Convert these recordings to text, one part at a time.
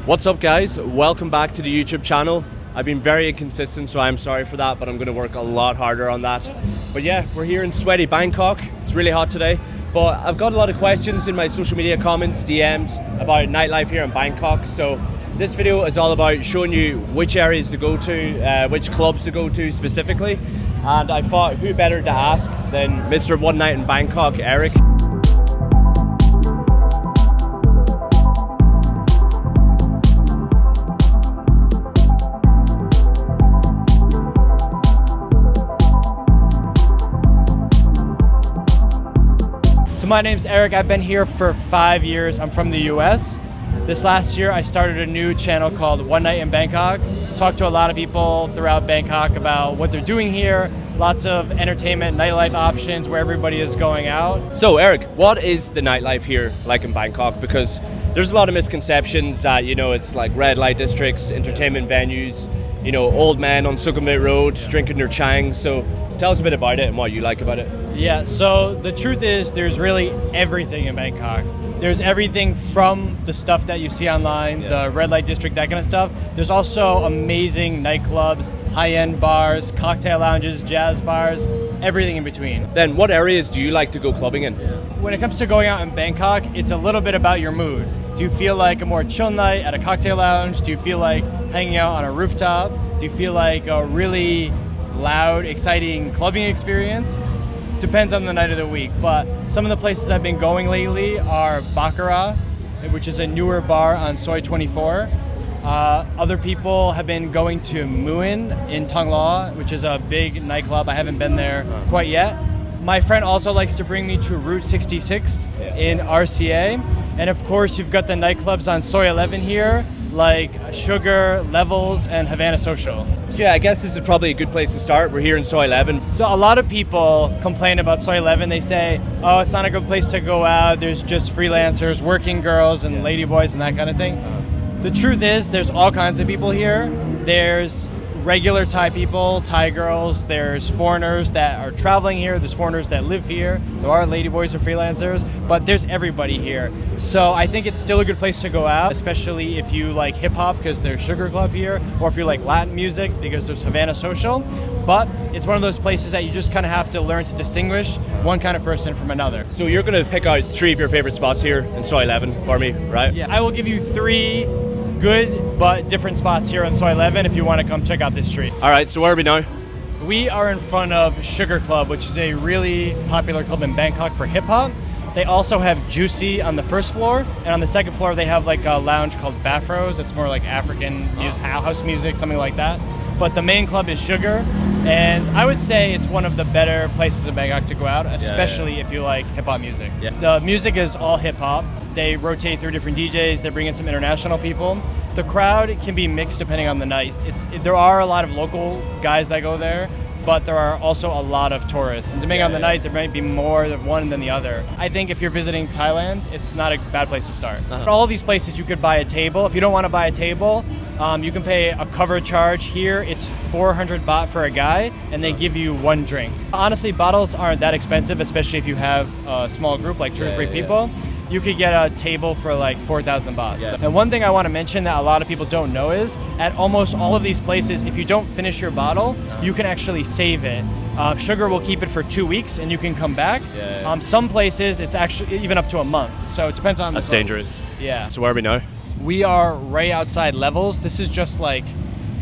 What's up, guys? Welcome back to the YouTube channel. I've been very inconsistent, so I'm sorry for that, but I'm going to work a lot harder on that. But yeah, we're here in sweaty Bangkok. It's really hot today, but I've got a lot of questions in my social media comments, DMs, about nightlife here in Bangkok. So this video is all about showing you which areas to go to, which clubs to go to specifically. And I thought, who better to ask than Mr. One Night in Bangkok, Eric. So my name's Eric. I've been here for 5 years. I'm from the US. This last year I started a new channel called One Night in Bangkok. Talked to a lot of people throughout Bangkok about what they're doing here. Lots of entertainment, nightlife options where everybody is going out. So Eric, what is the nightlife here like in Bangkok? Because there's a lot of misconceptions that, it's like red light districts, entertainment venues, old men on Sukhumvit Road drinking their chang. So tell us a bit about it and what you like about it. Yeah, so the truth is there's really everything in Bangkok. There's everything from the stuff that you see online, the red light district, that kind of stuff. There's also amazing nightclubs, high-end bars, cocktail lounges, jazz bars, everything in between. Then what areas do you like to go clubbing in? When it comes to going out in Bangkok, it's a little bit about your mood. Do you feel like a more chill night at a cocktail lounge? Do you feel like hanging out on a rooftop? Do you feel like a really loud, exciting clubbing experience? Depends on the night of the week, but some of the places I've been going lately are Baccarat, which is a newer bar on Soi 24. Other people have been going to Muan in Thang Lo, which is a big nightclub. I haven't been there quite yet. My friend also likes to bring me to Route 66 in RCA. And of course, you've got the nightclubs on Soi 11 here, like Sugar, Levels, and Havana Social. So yeah, I guess this is probably a good place to start. We're here in Soi 11. So a lot of people complain about Soi 11. They say, oh, it's not a good place to go out. There's just freelancers, working girls, and ladyboys, and that kind of thing. The truth is, there's all kinds of people here. There's regular Thai people, Thai girls, there's foreigners that are traveling here, there's foreigners that live here, there are ladyboys or freelancers, but there's everybody here. So I think it's still a good place to go out, especially if you like hip hop because there's Sugar Club here, or if you like Latin music because there's Havana Social. But it's one of those places that you just kind of have to learn to distinguish one kind of person from another. So you're going to pick out 3 of your favorite spots here in Soi 11 for me, right? Yeah, I will give you 3 good but different spots here on Soi 11 if you want to come check out this street. All right, so where are we now? We are in front of Sugar Club, which is a really popular club in Bangkok for hip hop. They also have Juicy on the first floor, and on the second floor they have like a lounge called Bafros. It's more like African music, house music, something like that. But the main club is Sugar, and I would say it's one of the better places in Bangkok to go out, especially if you like hip-hop music. Yeah. The music is all hip-hop. They rotate through different DJs. They bring in some international people. The crowd can be mixed depending on the night. There are a lot of local guys that go there, but there are also a lot of tourists. And depending on the night, there might be more of one than the other. I think if you're visiting Thailand, it's not a bad place to start. At all these places, you could buy a table. If you don't want to buy a table, you can pay a cover charge. Here, it's 400 baht for a guy, and they give you 1 drink. Honestly, bottles aren't that expensive, especially if you have a small group, like 2 or 3 people. You could get a table for like 4,000 baht. And one thing I want to mention that a lot of people don't know is, at almost all of these places, if you don't finish your bottle, you can actually save it. Sugar will keep it for 2 weeks and you can come back. Some places, it's actually even up to a month. So it depends on the That's dangerous. Yeah. So where are we now? We are right outside Levels. This is just like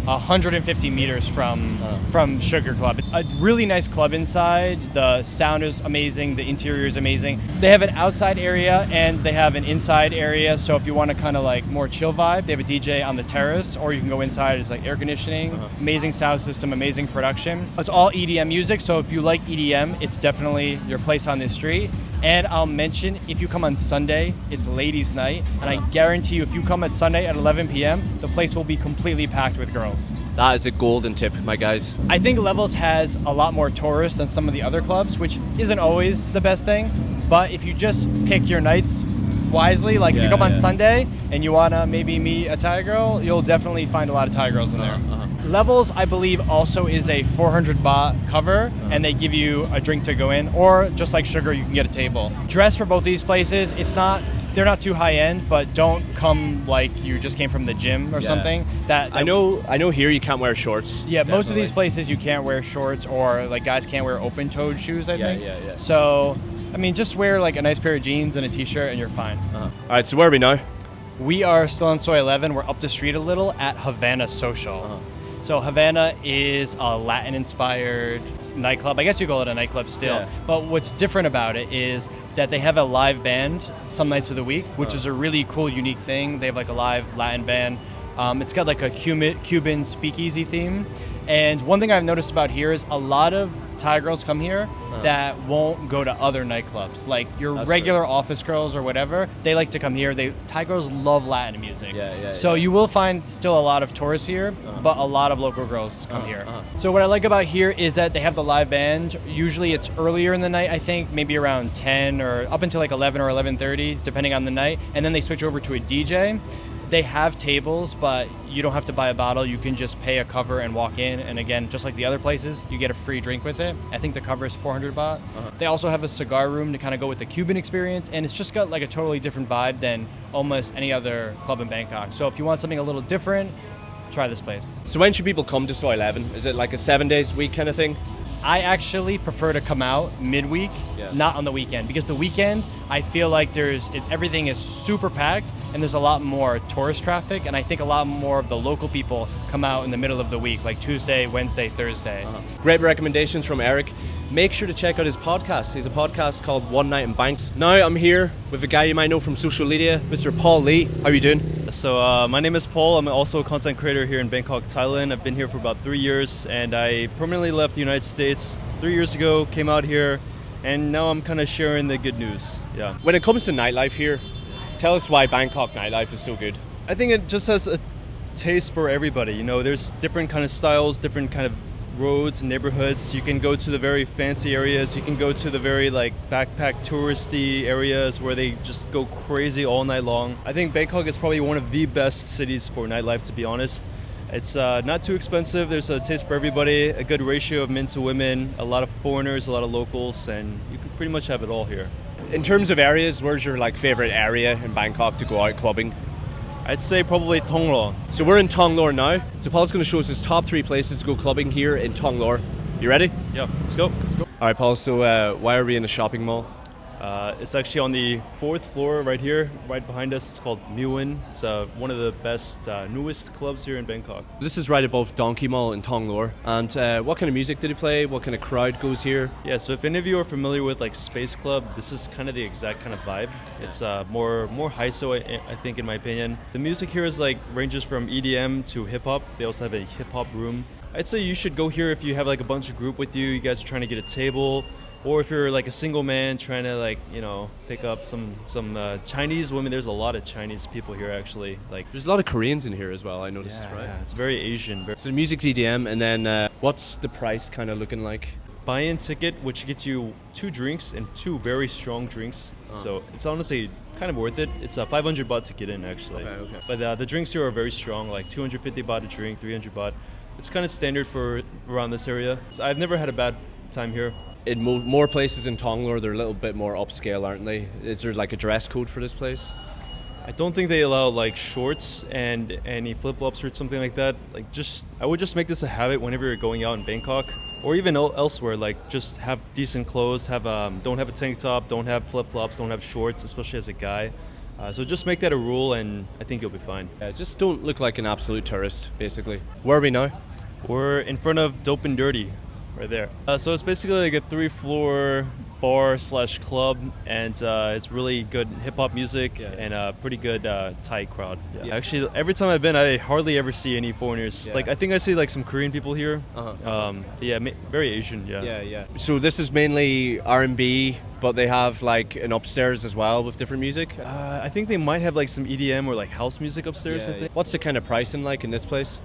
150 meters from Sugar Club. A really nice club inside. The sound is amazing. The interior is amazing. They have an outside area and they have an inside area. So if you want to kind of like more chill vibe, they have a DJ on the terrace, or you can go inside. It's like air conditioning, amazing sound system, amazing production. It's all EDM music. So if you like EDM, it's definitely your place on this street. And I'll mention, if you come on Sunday, it's ladies' night, and I guarantee you, if you come at Sunday at 11 p.m., the place will be completely packed with girls. That is a golden tip, my guys. I think Levels has a lot more tourists than some of the other clubs, which isn't always the best thing, but if you just pick your nights wisely, like if you come on Sunday and you want to maybe meet a Thai girl, you'll definitely find a lot of Thai girls in there. Levels, I believe, also is a 400 baht cover, and they give you a drink to go in, or just like Sugar, you can get a table. Dress for both these places, it's not they're not too high end, but don't come like you just came from the gym or something. That I know here you can't wear shorts. Yeah, most of these places you can't wear shorts, or like guys can't wear open-toed shoes, I think. Yeah. So, I mean, just wear like a nice pair of jeans and a t-shirt and you're fine. All right, so where are we now? We are still on Soy 11. We're up the street a little at Havana Social. So Havana is a Latin-inspired nightclub. I guess you call it a nightclub still. Yeah. But what's different about it is that they have a live band some nights of the week, which is a really cool, unique thing. They have like a live Latin band. It's got like a Cuban speakeasy theme. And one thing I've noticed about here is a lot of Thai girls come here that won't go to other nightclubs. Like your regular office girls or whatever, they like to come here. Thai girls love Latin music. So you will find still a lot of tourists here, but a lot of local girls come here. So what I like about here is that they have the live band. Usually it's earlier in the night, I think, maybe around 10 or up until like 11 or 11:30, depending on the night. And then they switch over to a DJ. They have tables, but you don't have to buy a bottle. You can just pay a cover and walk in. And again, just like the other places, you get a free drink with it. I think the cover is 400 baht. They also have a cigar room to kind of go with the Cuban experience. And it's just got like a totally different vibe than almost any other club in Bangkok. So if you want something a little different, try this place. So when should people come to Soy 11? Is it like a 7 days a week kind of thing? I actually prefer to come out midweek, not on the weekend, because the weekend I feel like everything is super packed and there's a lot more tourist traffic, and I think a lot more of the local people come out in the middle of the week, like Tuesday, Wednesday, Thursday. Great recommendations from Eric. Make sure to check out his podcast. He's a podcast called One Night in Banks. Now I'm here with a guy you might know from social media, Mr. Paul Lee. How are you doing? So my name is Paul. I'm also a content creator here in Bangkok, Thailand. I've been here for about 3 years, and I permanently left the United States 3 years ago, came out here, and now I'm kind of sharing the good news. Yeah. When it comes to nightlife here, tell us why Bangkok nightlife is so good. I think it just has a taste for everybody. You know, there's different kind of styles, different kind of roads and neighborhoods. You can go to the very fancy areas. You can go to the very like backpack touristy areas where they just go crazy all night long. I think Bangkok is probably one of the best cities for nightlife, to be honest. It's not too expensive. There's a taste for everybody, a good ratio of men to women, a lot of foreigners, a lot of locals, and you can pretty much have it all here. In terms of areas, where's your like favorite area in Bangkok to go out clubbing? I'd say probably Thong Lo. So we're in Thong Lo now. So Paul's going to show us his top 3 places to go clubbing here in Thong Lo. You ready? Yeah, let's go. All right, Paul. So why are we in a shopping mall? It's actually on the 4th floor right here, right behind us. It's called Muan. It's one of the best, newest clubs here in Bangkok. This is right above Donkey Mall in Thong Lo. And what kind of music did he play? What kind of crowd goes here? Yeah, so if any of you are familiar with like Space Club, this is kind of the exact kind of vibe. It's more high-so, I think, in my opinion. The music here is like ranges from EDM to hip-hop. They also have a hip-hop room. I'd say you should go here if you have like a bunch of group with you. You guys are trying to get a table. Or if you're like a single man trying to like, you know, pick up some Chinese women. There's a lot of Chinese people here actually. Like there's a lot of Koreans in here as well, I noticed, right? Yeah, it's very Asian. So the music's EDM, and then what's the price kind of looking like? Buy-in ticket, which gets you 2 drinks and 2 very strong drinks. So it's honestly kind of worth it. It's 500 baht to get in actually. Okay. But the drinks here are very strong, like 250 baht a drink, 300 baht. It's kind of standard for around this area. So I've never had a bad time here. In more places in Thong Lo, they're a little bit more upscale, aren't they? Is there like a dress code for this place? I don't think they allow like shorts and any flip-flops or something like that. Like I would just make this a habit whenever you're going out in Bangkok or even elsewhere. Like just have decent clothes, don't have a tank top, don't have flip-flops, don't have shorts, especially as a guy. So just make that a rule and I think you'll be fine. Yeah, just don't look like an absolute tourist, basically. Where are we now? We're in front of Dope and Dirty. Right there. So it's basically like a 3-floor bar/club, and it's really good hip-hop music and pretty good Thai crowd. Yeah. Actually, every time I've been, I hardly ever see any foreigners. Like I think I see like some Korean people here. Very Asian. Yeah. So this is mainly R&B, but they have like an upstairs as well with different music. I think they might have like some EDM or like house music upstairs. I think. What's the kind of pricing like in this place?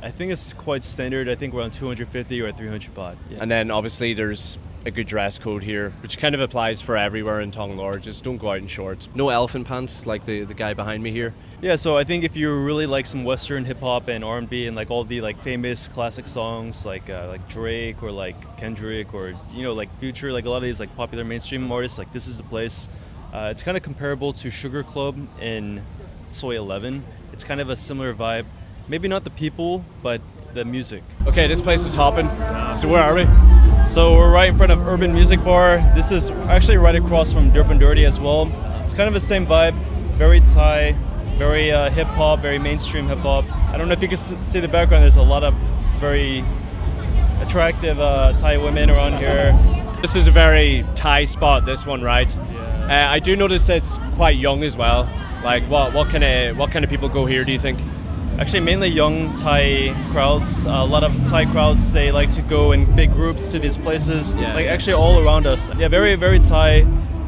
I think it's quite standard. I think around 250 or 300 baht. Yeah. And then obviously there's a good dress code here, which kind of applies for everywhere in Thong Lo. Just don't go out in shorts. No elephant pants like the guy behind me here. Yeah, so I think if you really like some Western hip hop and R&B and like all the like famous classic songs like Drake or like Kendrick or like Future, like a lot of these like popular mainstream artists, like this is the place. It's kind of comparable to Sugar Club in Soy 11. It's kind of a similar vibe. Maybe not the people, but the music. Okay, this place is hopping. So where are we? So we're right in front of Urban Music Bar. This is actually right across from Derp and Dirty as well. It's kind of the same vibe, very Thai, very hip hop, very mainstream hip hop. I don't know if you can see the background. There's a lot of very attractive Thai women around here. This is a very Thai spot, this one, right? Yeah. I do notice that it's quite young as well. Like, what kind of people go here, do you think? Actually, mainly young Thai crowds. A lot of Thai crowds, they like to go in big groups to these places. Yeah. Like actually all around us. Yeah, very, very Thai,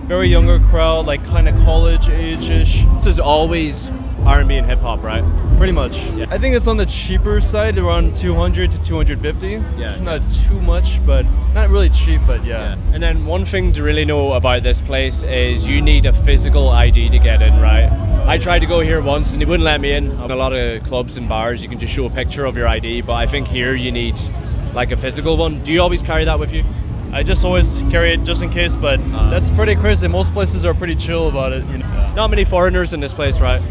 very younger crowd, like kind of college age-ish. This is always R&B and hip hop, right? Pretty much. Yeah. I think it's on the cheaper side, around 200 to 250. Yeah. Not too much, but not really cheap, but yeah. And then one thing to really know about this place is you need a physical ID to get in, right? I tried to go here once and they wouldn't let me in. In a lot of clubs and bars, you can just show a picture of your ID, but I think here you need like a physical one. Do you always carry that with you? I just always carry it just in case, but that's pretty crazy. Most places are pretty chill about it. You know? Not many foreigners in this place, right?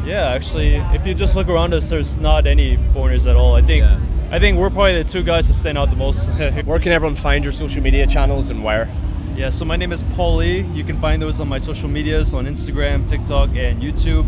Yeah, actually, if you just look around us, there's not any foreigners at all. I think we're probably the two guys that stand out the most. Where can everyone find your social media channels and where? Yeah, so my name is Paul Lee. You can find those on my social medias on Instagram, TikTok, and YouTube.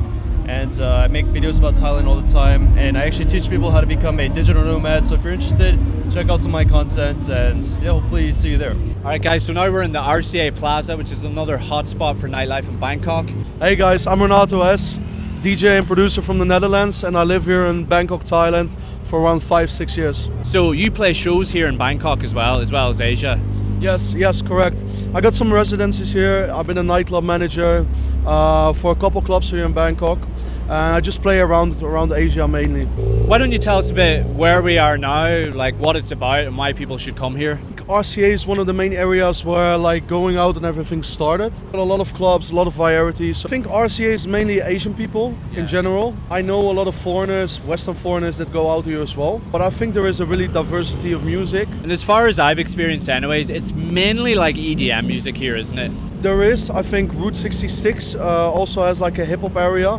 And I make videos about Thailand all the time. And I actually teach people how to become a digital nomad. So if you're interested, check out some of my content and yeah, hopefully see you there. All right, guys, so now we're in the RCA Plaza, which is another hotspot for nightlife in Bangkok. Hey guys, I'm Renato S, DJ and producer from the Netherlands, and I live here in Bangkok, Thailand for around 5-6 years. So you play shows here in Bangkok as well as Asia. Yes, correct. I got some residencies here. I've been a nightclub manager for a couple clubs here in Bangkok. And I just play around Asia mainly. Why don't you tell us a bit where we are now, like what it's about and why people should come here? RCA is one of the main areas where like going out and everything started. A lot of clubs, a lot of varieties. I think RCA is mainly Asian people in general. I know a lot of foreigners, Western foreigners that go out here as well. But I think there is a really diversity of music. And as far as I've experienced anyways, it's mainly like EDM music here, isn't it? There is, I think Route 66 also has like a hip hop area.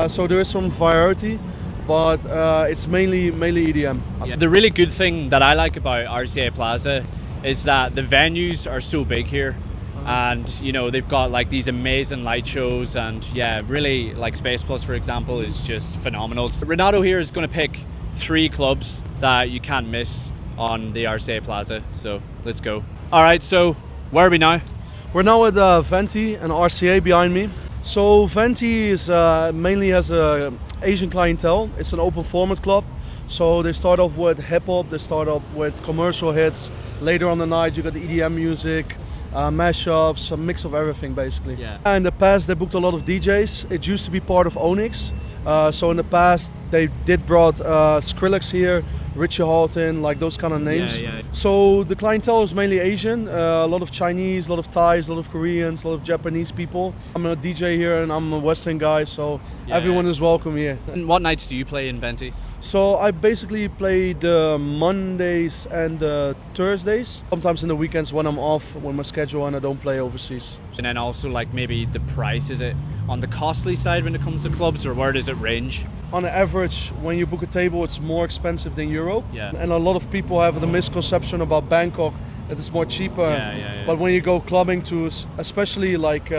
So there is some variety. But it's mainly EDM. Yeah. The really good thing that I like about RCA Plaza is that the venues are so big here, and you know they've got like these amazing light shows, and yeah, really like Space Plus for example is just phenomenal. So Renato here is going to pick 3 clubs that you can't miss on the RCA Plaza. So let's go. All right, so where are we now? We're now at Venty and RCA behind me. So Venty is mainly has a Asian clientele. It's an open format club. So they start off with hip hop, they start off with commercial hits. Later on the night you got the EDM music, mashups, a mix of everything basically. Yeah. In the past they booked a lot of DJs. It used to be part of Onyx. So in the past they did brought Skrillex here, Richie Hawtin, like those kind of names. So the clientele is mainly Asian, a lot of Chinese, a lot of Thais, a lot of Koreans, a lot of Japanese people. I'm a DJ here and I'm a Western guy, so everyone is welcome here. And what nights do you play in Venty? So I basically play the Mondays and the Thursdays. Sometimes in the weekends when I'm off, when my schedule and I don't play overseas. And then also like maybe the price, is it on the costly side when it comes to clubs, or where does it range? On average, when you book a table, it's more expensive than Europe. Yeah. And a lot of people have the misconception about Bangkok that it's more cheaper. But when you go clubbing to, especially like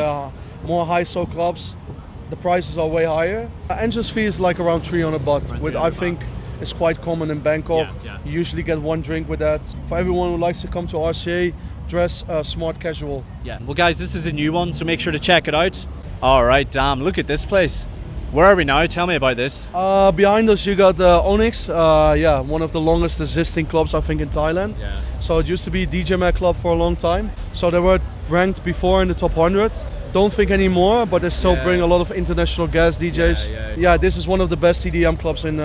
more high-so clubs, the prices are way higher. Entrance fee is like around 300 baht, which I think is quite common in Bangkok. You usually get one drink with that. For everyone who likes to come to RCA, dress smart casual. Yeah. Well guys, this is a new one, so make sure to check it out. All right, damn, look at this place. Where are we now? Tell me about this. Behind us you got Onyx, one of the longest existing clubs I think in Thailand. So it used to be a DJ Mag club for a long time. So they were ranked before in the top 100. Don't think anymore, but they still bring a lot of international guest DJs. Yeah, this is one of the best EDM clubs in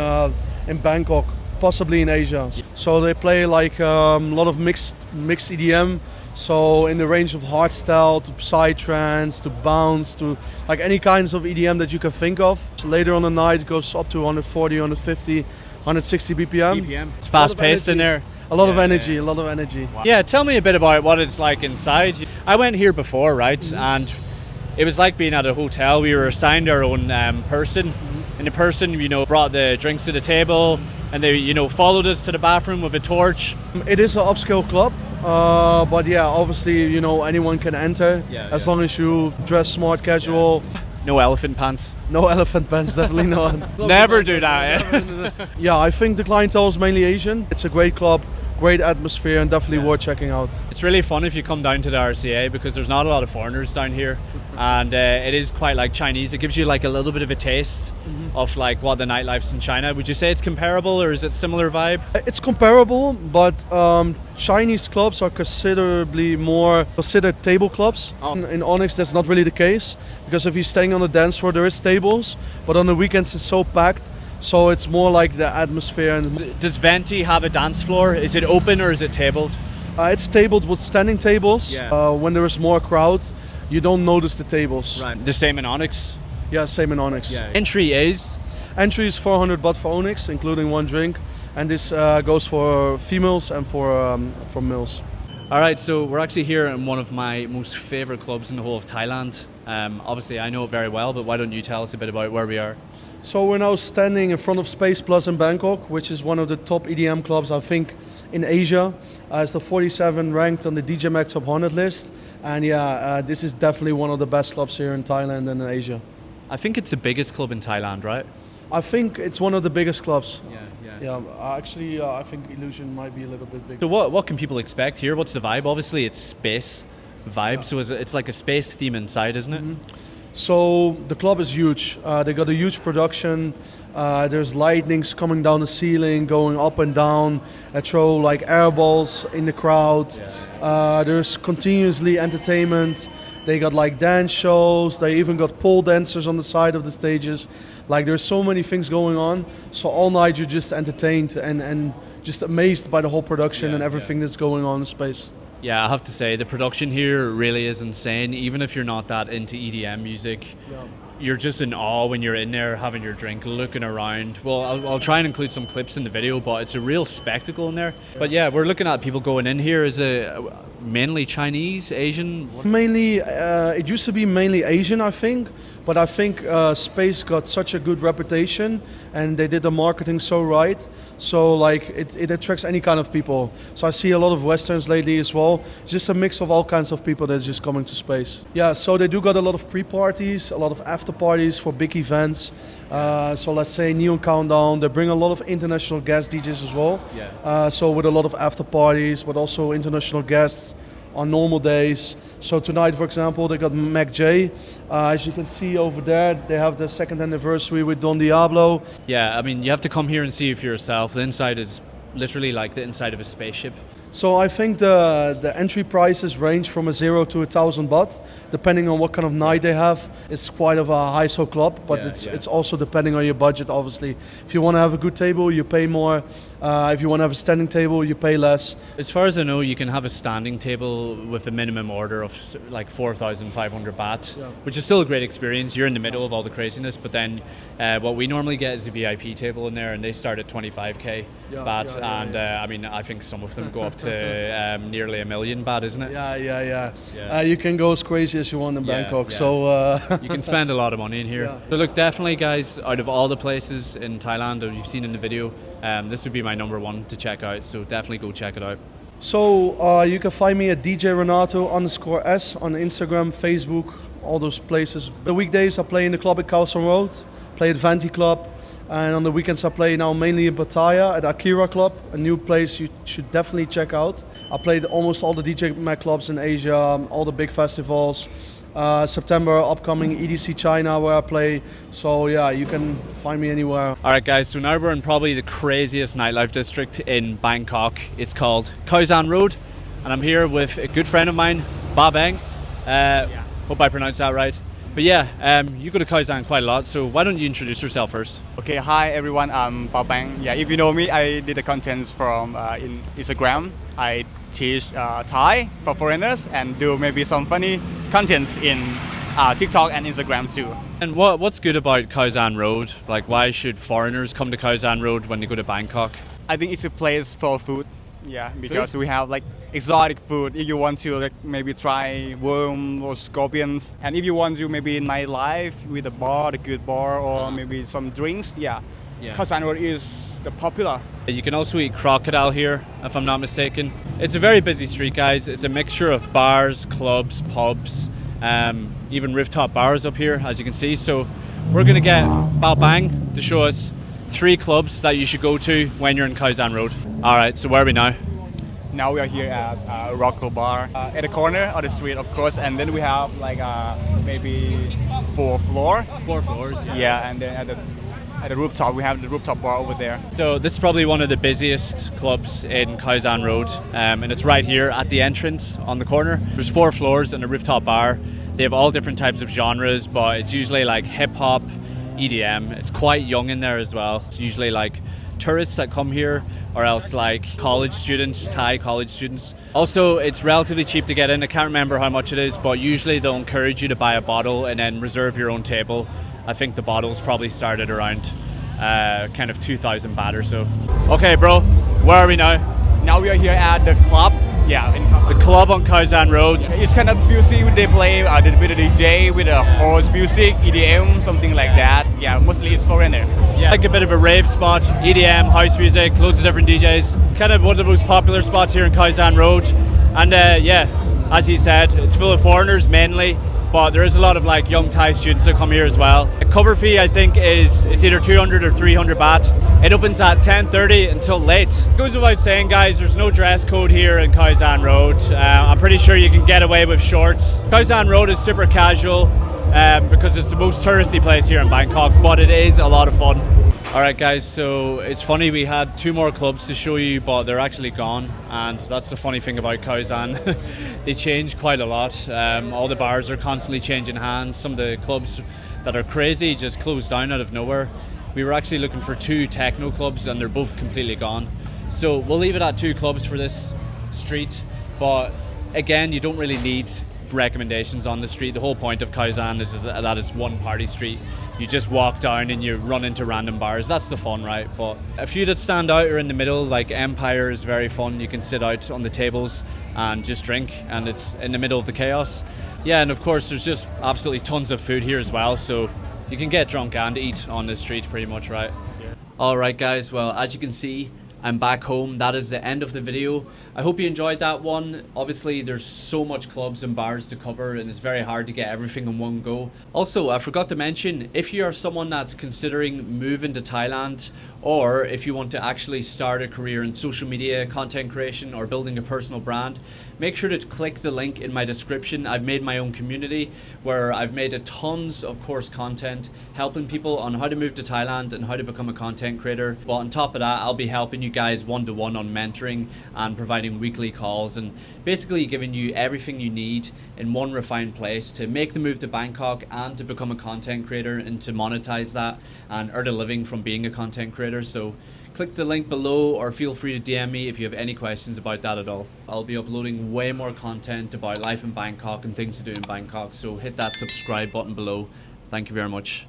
Bangkok, possibly in Asia. So they play like a lot of mixed EDM. So in the range of hardstyle to psytrance to bounce to like any kinds of EDM that you can think of. So later on the night it goes up to 140, 150, 160 BPM. It's fast paced in there. A lot of energy, a lot of energy. Wow. Yeah, tell me a bit about what it's like inside. I went here before, right? And It was like being at a hotel. We were assigned our own person, and the person, brought the drinks to the table, and they, followed us to the bathroom with a torch. It is an upscale club, but yeah, obviously, anyone can enter as long as you dress smart, casual. No elephant pants. No elephant pants, definitely not. Never do that. Yeah, I think the clientele is mainly Asian. It's a great club, great atmosphere, and definitely worth checking out. It's really fun if you come down to the RCA because there's not a lot of foreigners down here, and it is quite like Chinese. It gives you like a little bit of a taste of like what the nightlife's in China. Would you say it's comparable, or is it similar vibe? It's comparable, but Chinese clubs are considerably more considered table clubs. In Onyx, that's not really the case, because if you're staying on the dance floor, there is tables, but on the weekends it's so packed. So it's more like the atmosphere. And Does Venty have a dance floor? Is it open or is it tabled? it's tabled with standing tables. When there is more crowd, you don't notice the tables. Right. The same in Onyx? Yeah, same in Onyx. Entry is? Entry is 400 baht for Onyx, including one drink, and this goes for females and for males. All right, so we're actually here in one of my most favorite clubs in the whole of Thailand. Obviously, I know it very well, but why don't you tell us a bit about where we are? So we're now standing in front of Space Plus in Bangkok, which is one of the top EDM clubs, I think, in Asia. It's the 47 ranked on the DJ Mag Top 100 list. And this is definitely one of the best clubs here in Thailand and in Asia. I think it's the biggest club in Thailand, right? I think it's one of the biggest clubs. Yeah. Actually, I think Illusion might be a little bit bigger. So what can people expect here? What's the vibe? Obviously, it's space vibe, so it's like a space theme inside, isn't it? So the club is huge. They got a huge production. There's lightnings coming down the ceiling, going up and down. They throw like air balls in the crowd. There's continuously entertainment. They got like dance shows. They even got pole dancers on the side of the stages. Like there's so many things going on. So all night you're just entertained and just amazed by the whole production and everything that's going on in space. Yeah, I have to say the production here really is insane. Even if you're not that into EDM music, you're just in awe when you're in there having your drink, looking around. Well, I'll try and include some clips in the video, but it's a real spectacle in there. But yeah, we're looking at people going in here. Is it mainly Chinese, Asian? Mainly, it used to be mainly Asian, I think. But I think Space got such a good reputation and they did the marketing so right. So like it attracts any kind of people. So I see a lot of Westerns lately as well. It's just a mix of all kinds of people that's just coming to Space. Yeah, so they do got a lot of pre-parties, a lot of after parties for big events. So let's say Neon Countdown, they bring a lot of international guest DJs as well. So with a lot of after parties, but also international guests on normal days. So tonight, for example, they got Mac J. As you can see over there, they have the second anniversary with Don Diablo. Yeah, I mean, you have to come here and see it for yourself. The inside is literally like the inside of a spaceship. So I think the entry prices range from 0 to 1,000 baht, depending on what kind of night they have. It's quite of a high-so club, but it's also depending on your budget, obviously. If you want to have a good table, you pay more. If you want to have a standing table, you pay less. As far as I know, you can have a standing table with a minimum order of like 4,500 baht, which is still a great experience. You're in the middle of all the craziness, but then what we normally get is a VIP table in there, and they start at 25k baht, and I mean, I think some of them go up to nearly 1 million baht, isn't it? Yeah. You can go as crazy as you want in Bangkok. So you can spend a lot of money in here. So look, definitely, guys, out of all the places in Thailand that you've seen in the video, this would be my number one to check out. So definitely go check it out. So you can find me at DJ Renato_S on Instagram, Facebook, all those places. The weekdays I play in the club at Kaen Road, play at Venty Club. And on the weekends I play now mainly in Pattaya at Akira Club, a new place you should definitely check out. I played almost all the DJ Mag clubs in Asia, all the big festivals. September upcoming EDC China where I play. So yeah, you can find me anywhere. Alright guys, so now we're in probably the craziest nightlife district in Bangkok. It's called Kaen Road, and I'm here with a good friend of mine, Ba Bang. Hope I pronounced that right. But yeah, you go to Kaen quite a lot, so why don't you introduce yourself first? Okay, hi everyone, I'm Bao Bang. Yeah, if you know me, I did the contents from in Instagram. I teach Thai for foreigners and do maybe some funny contents in TikTok and Instagram too. And what's good about Kaen Road? Like, why should foreigners come to Kaen Road when they go to Bangkok? I think it's a place for food. Yeah, because we have like exotic food. If you want to like maybe try worm or scorpions, and if you want to maybe nightlife with a bar, a good bar, or maybe some drinks, yeah. Kaen Road is the popular. You can also eat crocodile here, if I'm not mistaken. It's a very busy street, guys. It's a mixture of bars, clubs, pubs, even rooftop bars up here, as you can see. So we're going to get Bao Bang to show us 3 clubs that you should go to when you're in Kaen Road. All right, so where are we now? Now we are here at Rocco Bar at the corner of the street, of course, and then we have like maybe 4 floors. 4 floors, yeah. Yeah, and then at the rooftop we have the rooftop bar over there. So this is probably one of the busiest clubs in Kaen Road, and it's right here at the entrance on the corner. There's 4 floors and a rooftop bar. They have all different types of genres, but it's usually like hip hop, EDM. It's quite young in there as well. It's usually like tourists that come here, or else like college students, Thai college students. Also, it's relatively cheap to get in. I can't remember how much it is, but usually they'll encourage you to buy a bottle and then reserve your own table. I think the bottles probably started around kind of 2,000 baht or so. Okay, bro, where are we now? Now we are here at the club. Yeah, in The club on Kaen Road. it's kind of music they play with a DJ, with a horse music, EDM, something like that. Yeah, mostly it's foreigner. Yeah, like a bit of a rave spot, EDM, house music, loads of different DJs. Kind of one of the most popular spots here in Kaen Road. And yeah, as he said, it's full of foreigners mainly, but there is a lot of like young Thai students that come here as well. The cover fee I think it's either 200 or 300 baht. It opens at 10:30 until late. Goes without saying, guys, there's no dress code here in Kaen Road. I'm pretty sure you can get away with shorts. Kaen Road is super casual because it's the most touristy place here in Bangkok, but it is a lot of fun. Alright guys, so it's funny, we had 2 more clubs to show you, but they're actually gone, and that's the funny thing about Kaen. They change quite a lot. All the bars are constantly changing hands. Some of the clubs that are crazy just closed down out of nowhere. We were actually looking for 2 techno clubs and they're both completely gone. So we'll leave it at 2 clubs for this street, but again, you don't really need recommendations on the street. The whole point of Kaen is that it's one party street. You just walk down and you run into random bars. That's the fun, right? But a few that stand out are in the middle, like Empire is very fun. You can sit out on the tables and just drink, and it's in the middle of the chaos. Yeah, and of course there's just absolutely tons of food here as well, so you can get drunk and eat on this street pretty much, right? Yeah. Alright guys, well, as you can see, I'm back home. That is the end of the video. I hope you enjoyed that one. Obviously there's so much clubs and bars to cover and it's very hard to get everything in one go. Also, I forgot to mention, if you are someone that's considering moving to Thailand, or if you want to actually start a career in social media, content creation, or building a personal brand, make sure to click the link in my description. I've made my own community where I've made a tons of course content helping people on how to move to Thailand and how to become a content creator. But on top of that, I'll be helping you guys one-to-one on mentoring and providing weekly calls and basically giving you everything you need in one refined place to make the move to Bangkok and to become a content creator and to monetize that and earn a living from being a content creator. So click the link below or feel free to DM me if you have any questions about that at all. I'll be uploading way more content about life in Bangkok and things to do in Bangkok, so hit that subscribe button below. Thank you very much.